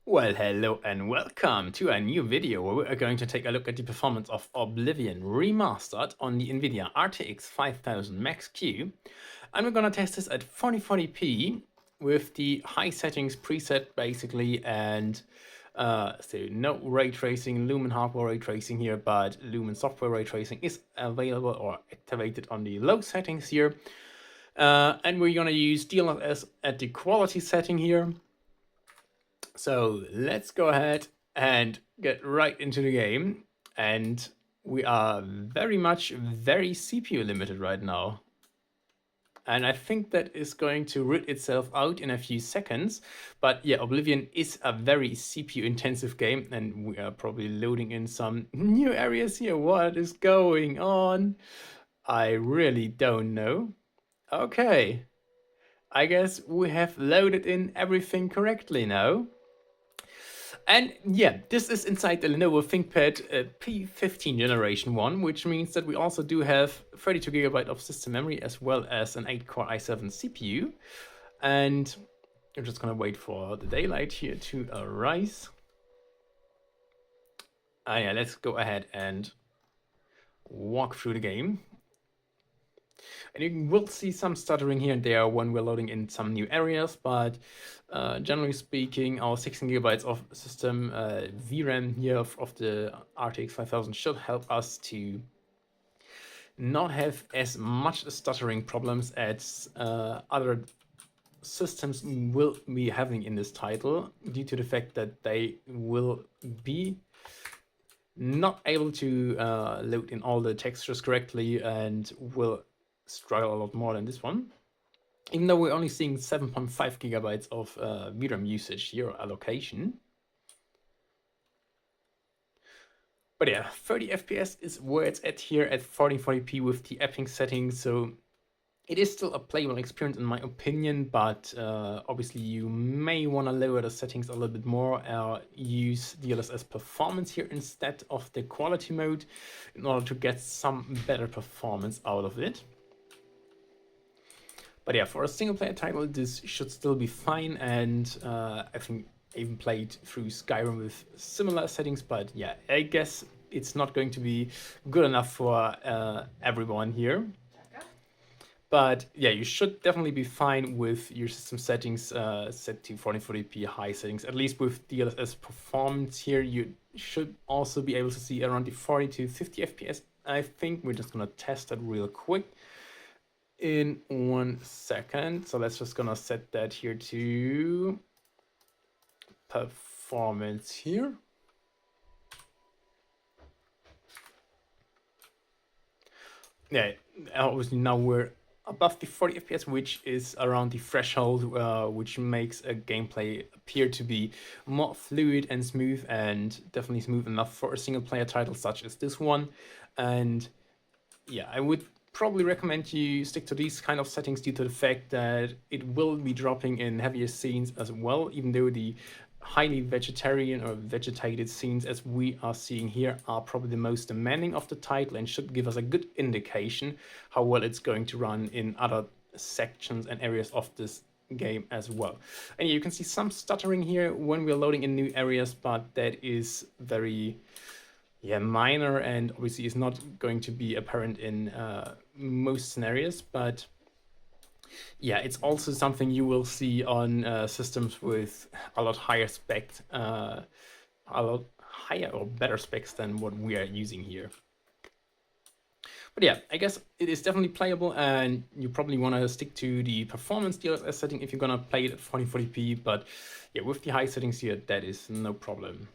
Well, hello and welcome to a new video where we are going to take a look at the performance of Oblivion Remastered on the NVIDIA RTX 5000 MaxQ. And we're going to test this at 4040p with the high settings preset basically, and so no ray tracing, Lumen hardware ray tracing here, but Lumen software ray tracing is available or activated on the low settings here. And we're going to use DLSS at the quality setting here. So let's go ahead and get right into the game. And we are very CPU limited right now. And I think that is going to rid itself out in a few seconds. But yeah, Oblivion is a very CPU intensive game, and we are probably loading in some new areas here. What is going on? I really don't know. Okay, I guess we have loaded in everything correctly now. And yeah, this is inside the Lenovo ThinkPad P15 generation 1, which means that we also do have 32 GB of system memory as well as an 8-core i7 CPU. And I'm just gonna wait for the daylight here to arise. Yeah, let's go ahead and walk through the game. And you will see some stuttering here and there when we're loading in some new areas, but generally speaking, our 16 GB of system VRAM here of the RTX 5000 should help us to not have as much stuttering problems as other systems will be having in this title, due to the fact that they will be not able to load in all the textures correctly and will struggle a lot more than this one, even though we're only seeing 7.5 GB of VRAM usage here, allocation. But yeah, 30 FPS is where it's at here at 1440p with the Epping settings, so it is still a playable experience in my opinion, but obviously you may want to lower the settings a little bit more, use DLSS performance here instead of the quality mode in order to get some better performance out of it. But yeah, for a single player title, this should still be fine, and I think I even played through Skyrim with similar settings, but yeah, I guess it's not going to be good enough for everyone here. But yeah, you should definitely be fine with your system settings set to 1440p high settings. At least with DLSS performance here, you should also be able to see around the 40 to 50 FPS. I think we're just gonna test that real quick in 1 second. So let's just gonna set that here to performance here. Yeah, obviously now we're above the 40 FPS, which is around the threshold, which makes a gameplay appear to be more fluid and smooth, and definitely smooth enough for a single player title such as this one. And yeah, I would probably recommend you stick to these kind of settings due to the fact that it will be dropping in heavier scenes as well, even though the highly vegetarian or vegetated scenes as we are seeing here are probably the most demanding of the title and should give us a good indication how well it's going to run in other sections and areas of this game as well. And you can see some stuttering here when we're loading in new areas, but that is very minor, and obviously is not going to be apparent in most scenarios. But yeah, it's also something you will see on systems with a lot higher specs, a lot higher or better specs than what we are using here. But yeah, I guess it is definitely playable, and you probably want to stick to the performance DLSS setting if you're gonna play it at 1440p. But yeah, with the high settings here, that is no problem.